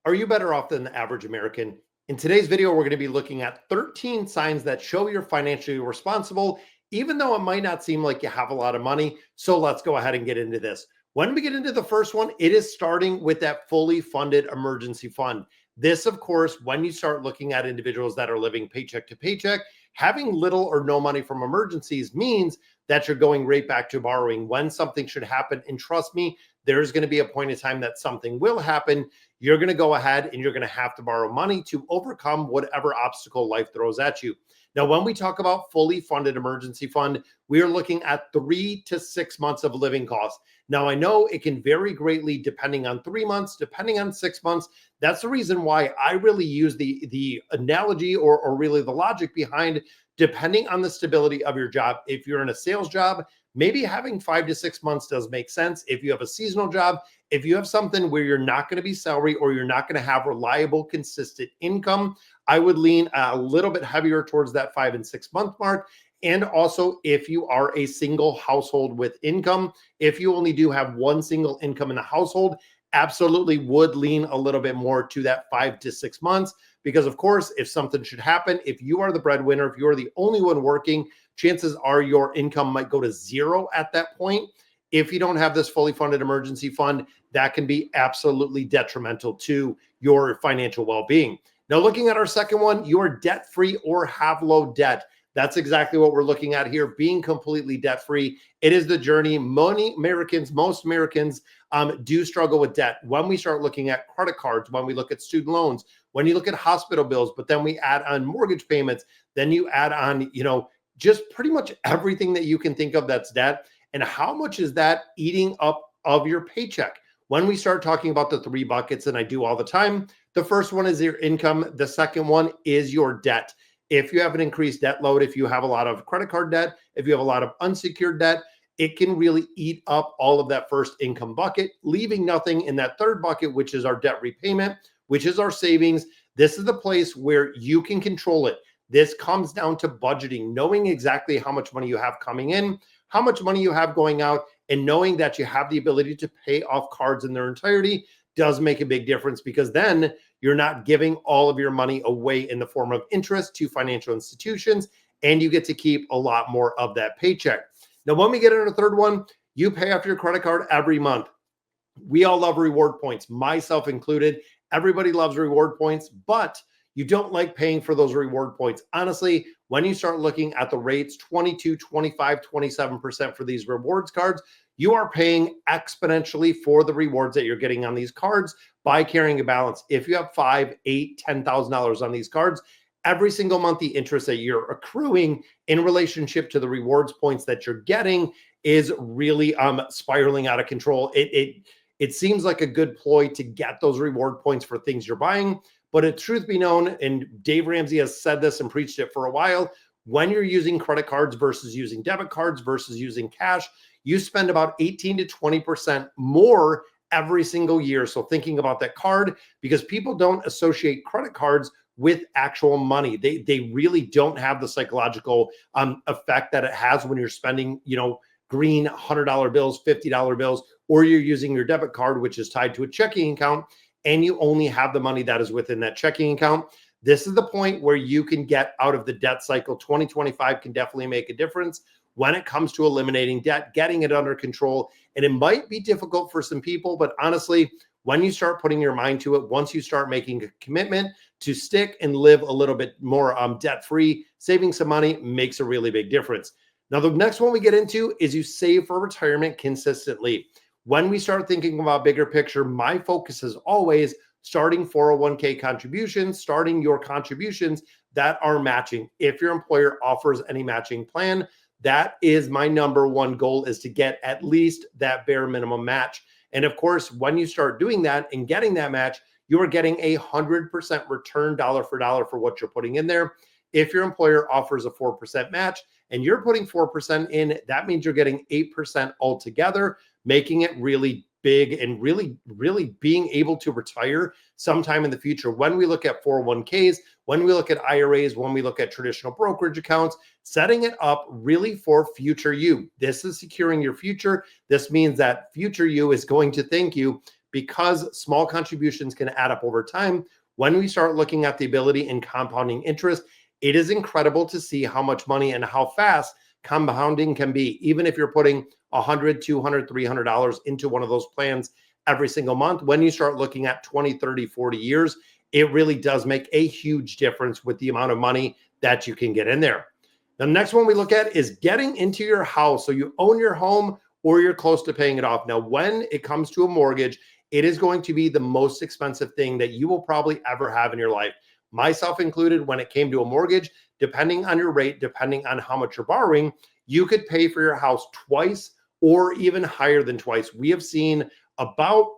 Are you better off than the average American? In today's video, we're going to be looking at 13 signs that show you're financially responsible, even though it might not seem like you have a lot of money. So let's go ahead and get into this. When we get into the first one, it is starting with that fully funded emergency fund. This, of course, when you start looking at individuals that are living paycheck to paycheck, having little or no money from emergencies means that you're going right back to borrowing when something should happen. And trust me, there's going to be a point in time that something will happen. You're going to go ahead and you're going to have to borrow money to overcome whatever obstacle life throws at you. Now, when we talk about fully funded emergency fund, we are looking at 3 to 6 months of living costs. Now, I know it can vary greatly depending on 3 months, depending on 6 months. That's the reason why I really use the analogy or really the logic behind depending on the stability of your job. If you're in a sales job, maybe having 5 to 6 months does make sense. If you have a seasonal job, if you have something where you're not going to be salary or you're not going to have reliable, consistent income, I would lean a little bit heavier towards that 5 and 6 month mark. And also, if you are a single household with income, if you only do have one single income in the household, absolutely would lean a little bit more to that 5 to 6 months. Because of course, if something should happen, if you are the breadwinner, if you're the only one working, chances are your income might go to zero at that point. If you don't have this fully funded emergency fund, that can be absolutely detrimental to your financial well-being. Now, looking at our second one, you are debt-free or have low debt. That's exactly what we're looking at here, being completely debt-free. It is the journey. Most Americans do struggle with debt. When we start looking at credit cards, when we look at student loans, when you look at hospital bills, but then we add on mortgage payments, then you add on, just pretty much everything that you can think of that's debt. And how much is that eating up of your paycheck? When we start talking about the 3 buckets, and I do all the time, the first one is your income. The second one is your debt. If you have an increased debt load, if you have a lot of credit card debt, if you have a lot of unsecured debt, it can really eat up all of that first income bucket, leaving nothing in that third bucket, which is our debt repayment, which is our savings. This is the place where you can control it. This comes down to budgeting, knowing exactly how much money you have coming in, how much money you have going out, and knowing that you have the ability to pay off cards in their entirety does make a big difference, because then you're not giving all of your money away in the form of interest to financial institutions, and you get to keep a lot more of that paycheck. Now, when we get into the third one, you pay off your credit card every month. We all love reward points, myself included. Everybody loves reward points, but you don't like paying for those reward points. Honestly, when you start looking at the rates, 22, 25, 27% for these rewards cards, you are paying exponentially for the rewards that you're getting on these cards by carrying a balance. If you have $5, $8, $10,000 on these cards, every single month, the interest that you're accruing in relationship to the rewards points that you're getting is really spiraling out of control. It seems like a good ploy to get those reward points for things you're buying. But truth be known, and Dave Ramsey has said this and preached it for a while, when you're using credit cards versus using debit cards versus using cash, you spend about 18 to 20% more every single year. So thinking about that card, because people don't associate credit cards with actual money. They really don't have the psychological effect that it has when you're spending, green $100 bills, $50 bills, or you're using your debit card, which is tied to a checking account, and you only have the money that is within that checking account. This is the point where you can get out of the debt cycle. 2025 can definitely make a difference when it comes to eliminating debt, getting it under control. And it might be difficult for some people, but honestly, when you start putting your mind to it, once you start making a commitment to stick and live a little bit more debt-free, saving some money makes a really big difference. Now, the next one we get into is you save for retirement consistently. When we start thinking about bigger picture, my focus is always starting 401k contributions, starting your contributions that are matching. If your employer offers any matching plan, that is my number one goal, is to get at least that bare minimum match. And of course, when you start doing that and getting that match, you are getting 100% return dollar for what you're putting in there. If your employer offers a 4% match and you're putting 4% in, that means you're getting 8% altogether, making it really big and really, really being able to retire sometime in the future. When we look at 401ks, when we look at IRAs, when we look at traditional brokerage accounts, setting it up really for future you. This is securing your future. This means that future you is going to thank you because small contributions can add up over time. When we start looking at the ability in compounding interest, it is incredible to see how much money and how fast compounding can be. Even if you're putting $100, $200, $300 into one of those plans every single month, when you start looking at 20, 30, 40 years, it really does make a huge difference with the amount of money that you can get in there. The next one we look at is getting into your house. So you own your home or you're close to paying it off. Now, when it comes to a mortgage, it is going to be the most expensive thing that you will probably ever have in your life. Myself included, when it came to a mortgage, depending on your rate, depending on how much you're borrowing, you could pay for your house twice or even higher than twice. We have seen about,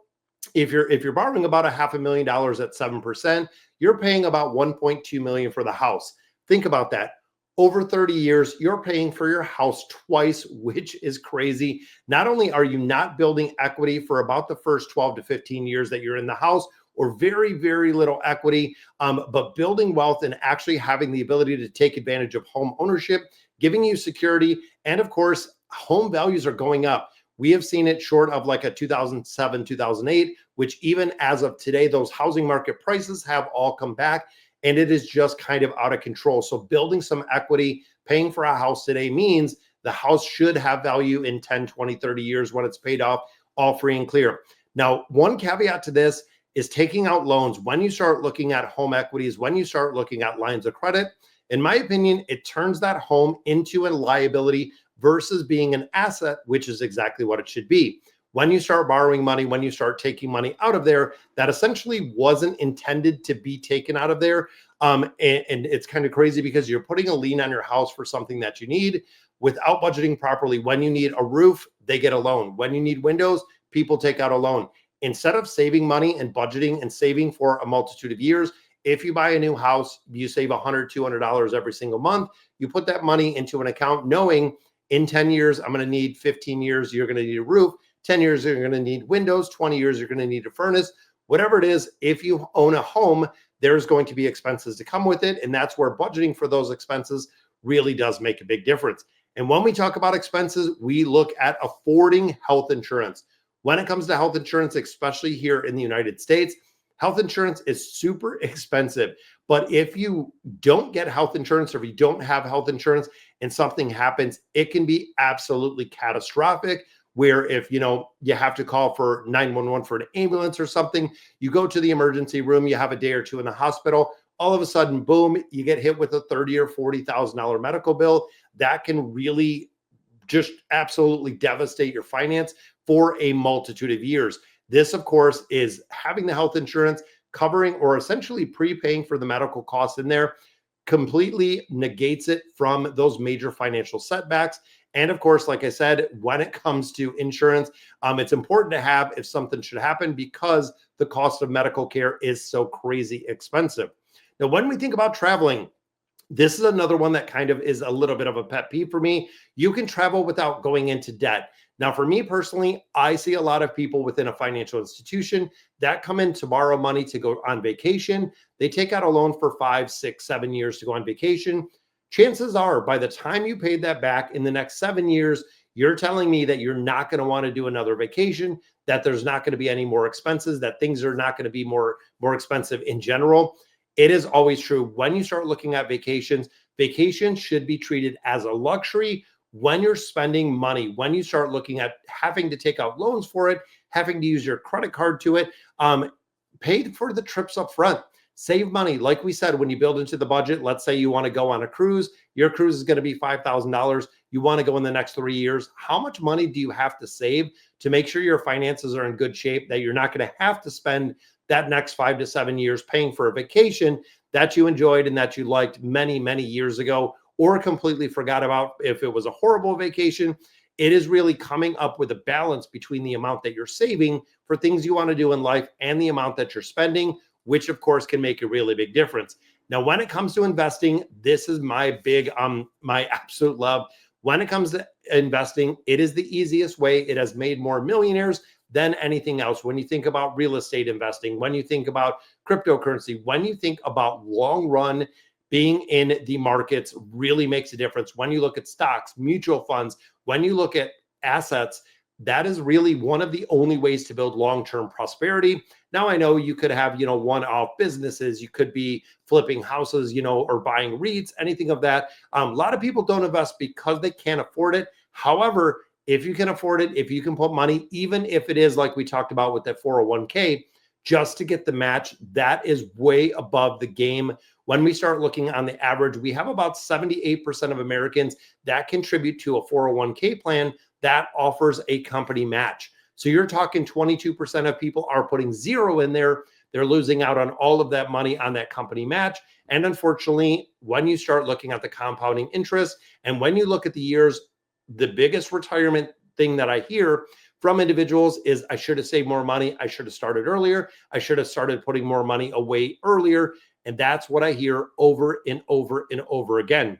if you're borrowing about $500,000 at 7%, you're paying about $1.2 million for the house. Think about that. Over 30 years, you're paying for your house twice, which is crazy. Not only are you not building equity for about the first 12 to 15 years that you're in the house, or very, very little equity, but building wealth and actually having the ability to take advantage of home ownership, giving you security. And of course, home values are going up. We have seen it short of like a 2007, 2008, which even as of today, those housing market prices have all come back. And it is just kind of out of control. So building some equity, paying for a house today means the house should have value in 10, 20, 30 years when it's paid off, all free and clear. Now, one caveat to this is taking out loans. When you start looking at home equities, when you start looking at lines of credit, in my opinion, it turns that home into a liability versus being an asset, which is exactly what it should be. When you start borrowing money, when you start taking money out of there, that essentially wasn't intended to be taken out of there. And it's kind of crazy because you're putting a lien on your house for something that you need without budgeting properly. When you need a roof, they get a loan. When you need windows, people take out a loan. Instead of saving money and budgeting and saving for a multitude of years, if you buy a new house, you save $100, $200 every single month. You put that money into an account knowing in 10 years, I'm going to need 15 years, you're going to need a roof. 10 years, you're going to need windows. 20 years, you're going to need a furnace. Whatever it is, if you own a home, there's going to be expenses to come with it. And that's where budgeting for those expenses really does make a big difference. And when we talk about expenses, we look at affording health insurance. When it comes to health insurance, especially here in the United States, health insurance is super expensive. But if you don't get health insurance, or if you don't have health insurance and something happens, it can be absolutely catastrophic. Where if you have to call for 911 for an ambulance or something, you go to the emergency room, you have a day or two in the hospital, all of a sudden, boom, you get hit with a $30,000 or $40,000 medical bill. That can really just absolutely devastate your finance for a multitude of years. This, of course, is having the health insurance covering or essentially prepaying for the medical costs in there completely negates it from those major financial setbacks. And of course, like I said, when it comes to insurance, it's important to have if something should happen because the cost of medical care is so crazy expensive. Now, when we think about traveling, this is another one that kind of is a little bit of a pet peeve for me. You can travel without going into debt. Now, for me personally, I see a lot of people within a financial institution that come in to borrow money to go on vacation. They take out a loan for 5, 6, 7 years to go on vacation. Chances are by the time you paid that back in the next 7 years, you're telling me that you're not going to want to do another vacation, that there's not going to be any more expenses, that things are not going to be more expensive in general. It is always true. When you start looking at vacations should be treated as a luxury. When you're spending money, when you start looking at having to take out loans for it, having to use your credit card to it, pay for the trips up front. Save money. Like we said, when you build into the budget, let's say you want to go on a cruise, your cruise is going to be $5,000. You want to go in the next 3 years. How much money do you have to save to make sure your finances are in good shape, that you're not going to have to spend that next 5 to 7 years paying for a vacation that you enjoyed and that you liked many, many years ago, or completely forgot about if it was a horrible vacation? It is really coming up with a balance between the amount that you're saving for things you want to do in life and the amount that you're spending, which of course can make a really big difference. Now, when it comes to investing, this is my big, my absolute love. When it comes to investing, it is the easiest way. It has made more millionaires than anything else. When you think about real estate investing, when you think about cryptocurrency, when you think about long run, being in the markets really makes a difference. When you look at stocks, mutual funds, when you look at assets, that is really one of the only ways to build long-term prosperity. Now, I know you could have, one-off businesses, you could be flipping houses, or buying REITs, anything of that. A lot of people don't invest because they can't afford it. However, if you can afford it, if you can put money, even if it is like we talked about with that 401k, just to get the match, that is way above the game. When we start looking on the average, we have about 78% of Americans that contribute to a 401k plan that offers a company match. So you're talking 22% of people are putting zero in there. They're losing out on all of that money on that company match. And unfortunately, when you start looking at the compounding interest and when you look at the years, the biggest retirement thing that I hear from individuals is, I should have saved more money. I should have started earlier. I should have started putting more money away earlier. And that's what I hear over and over and over again.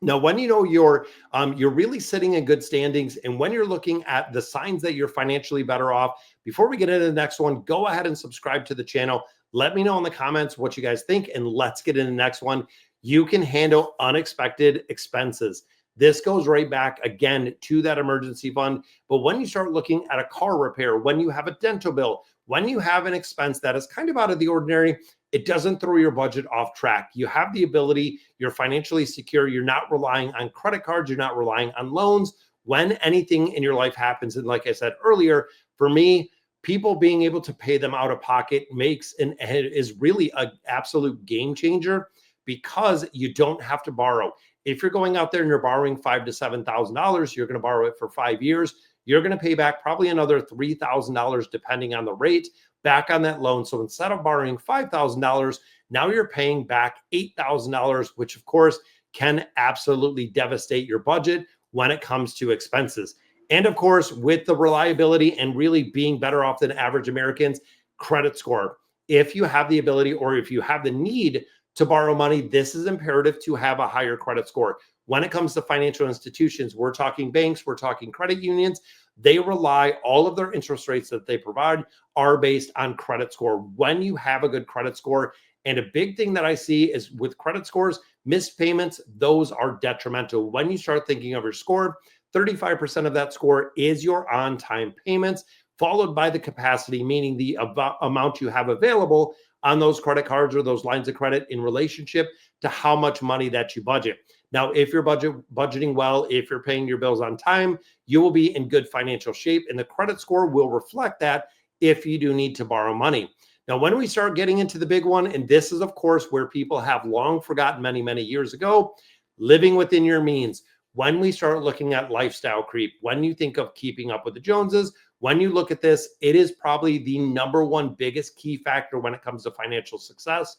Now, when you're really sitting in good standings, and when you're looking at the signs that you're financially better off, before we get into the next one, go ahead and subscribe to the channel. Let me know in the comments what you guys think, and let's get into the next one. You can handle unexpected expenses. This goes right back again to that emergency fund. But when you start looking at a car repair, when you have a dental bill, when you have an expense that is kind of out of the ordinary, it doesn't throw your budget off track. You have the ability, you're financially secure. You're not relying on credit cards. You're not relying on loans when anything in your life happens. And like I said earlier, for me, people being able to pay them out of pocket is really an absolute game changer, because you don't have to borrow. If you're going out there and you're borrowing $5,000 to $7,000, you're going to borrow it for 5 years. You're going to pay back probably another $3,000 depending on the rate back on that loan. So instead of borrowing $5,000, now you're paying back $8,000, which of course can absolutely devastate your budget when it comes to expenses. And of course, with the reliability and really being better off than average Americans, credit score. If you have the ability, or if you have the need to borrow money, this is imperative to have a higher credit score. When it comes to financial institutions, we're talking banks, we're talking credit unions, they rely, all of their interest rates that they provide are based on credit score. When you have a good credit score, and a big thing that I see is with credit scores, missed payments, those are detrimental. When you start thinking of your score, 35% of that score is your on-time payments, followed by the capacity, meaning the amount you have available on those credit cards or those lines of credit in relationship to how much money that you budget. Now, if you're budgeting well, if you're paying your bills on time, you will be in good financial shape, and the credit score will reflect that if you do need to borrow money. Now, when we start getting into the big one, and this is, of course, where people have long forgotten many, many years ago, living within your means. When we start looking at lifestyle creep, when you think of keeping up with the Joneses, when you look at this, it is probably the number one biggest key factor when it comes to financial success.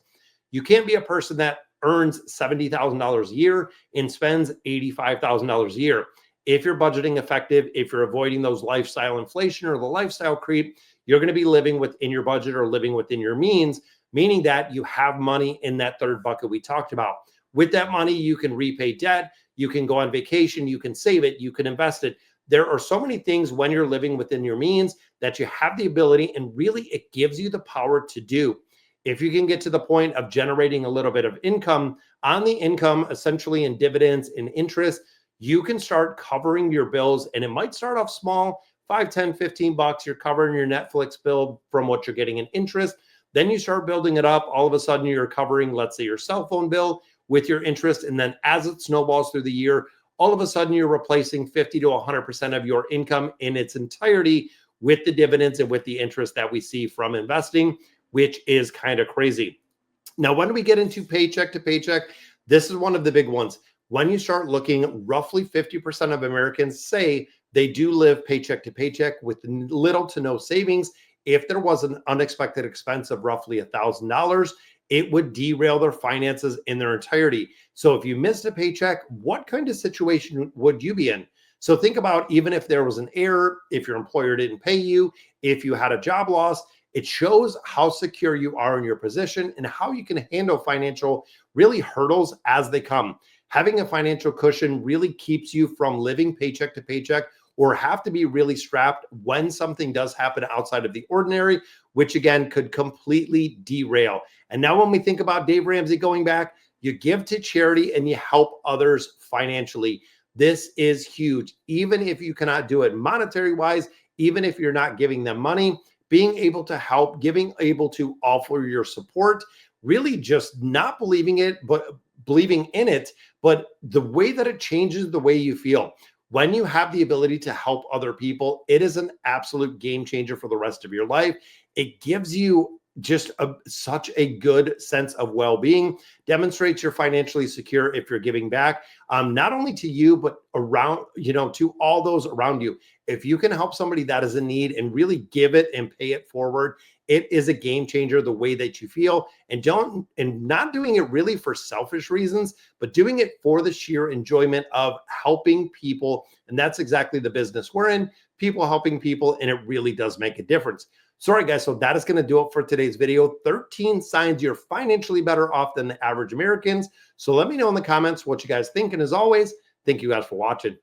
You can't be a person that earns $70,000 a year and spends $85,000 a year. If you're budgeting effective, if you're avoiding those lifestyle inflation or the lifestyle creep, you're going to be living within your budget or living within your means, meaning that you have money in that third bucket we talked about. With that money, you can repay debt, you can go on vacation, you can save it, you can invest it. There are so many things when you're living within your means that you have the ability, and really it gives you the power to do. If you can get to the point of generating a little bit of income, on the income, essentially in dividends and interest, you can start covering your bills. And it might start off small, 5, 10, 15 bucks. You're covering your Netflix bill from what you're getting in interest. Then you start building it up. All of a sudden you're covering, let's say, your cell phone bill with your interest. And then as it snowballs through the year, all of a sudden you're replacing 50 to 100% of your income in its entirety with the dividends and with the interest that we see from investing, which is kind of crazy. Now, when we get into paycheck to paycheck, this is one of the big ones. When you start looking, roughly 50% of Americans say they do live paycheck to paycheck with little to no savings. If there was an unexpected expense of roughly $1,000, it would derail their finances in their entirety. So if you missed a paycheck, what kind of situation would you be in? So think about, even if there was an error, if your employer didn't pay you, if you had a job loss, it shows how secure you are in your position and how you can handle financial really hurdles as they come. Having a financial cushion really keeps you from living paycheck to paycheck, or have to be really strapped when something does happen outside of the ordinary, which again could completely derail. And now when we think about Dave Ramsey going back, you give to charity and you help others financially. This is huge. Even if you cannot do it monetary wise, even if you're not giving them money, being able to help, able to offer your support, really just not believing it, but believing in it, but the way that it changes the way you feel. When you have the ability to help other people, it is an absolute game changer for the rest of your life. It gives you just such a good sense of well-being, demonstrates you're financially secure if you're giving back, not only to you, but around, to all those around you. If you can help somebody that is in need and really give it and pay it forward, it is a game changer the way that you feel. And not doing it really for selfish reasons, but doing it for the sheer enjoyment of helping people. And that's exactly the business we're in, people helping people, and it really does make a difference. Sorry, guys. So that is going to do it for today's video. 13 signs you're financially better off than the average Americans. So let me know in the comments what you guys think. And as always, thank you guys for watching.